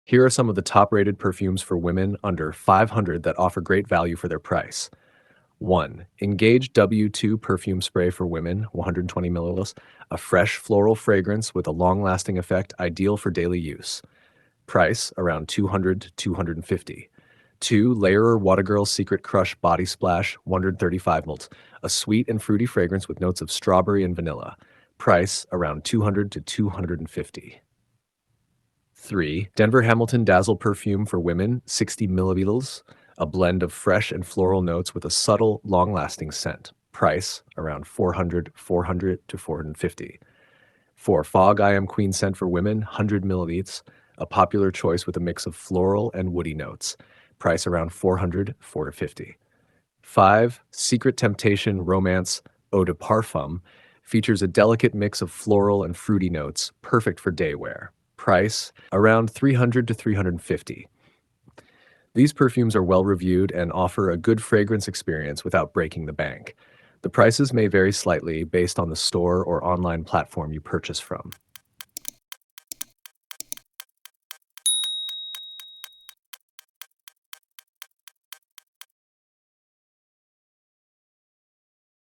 Here are some of the top-rated perfumes for women under 500 that offer great value for their price. 1. Engage W2 perfume spray for women, 120 milliliters, a fresh floral fragrance with a long-lasting effect ideal for daily use. Price around 200 to 250. 2. Layerer Wottagirl Secret Crush Body Splash, 135 ml, a sweet and fruity fragrance with notes of strawberry and vanilla. Price around 200 to 250. 3. Denver Hamilton Dazzle Perfume for Women, 60 milliliters, a blend of fresh and floral notes with a subtle, long-lasting scent. Price around 400 to 450. 4. Fog I Am Queen Scent for Women, 100 milliliters, a popular choice with a mix of floral and woody notes. Price around 400 to 50. 5. Secret Temptation Romance Eau de Parfum features a delicate mix of floral and fruity notes, perfect for day wear. Price around 300 to 350. These perfumes are well reviewed and offer a good fragrance experience without breaking the bank. The prices may vary slightly based on the store or online platform you purchase from.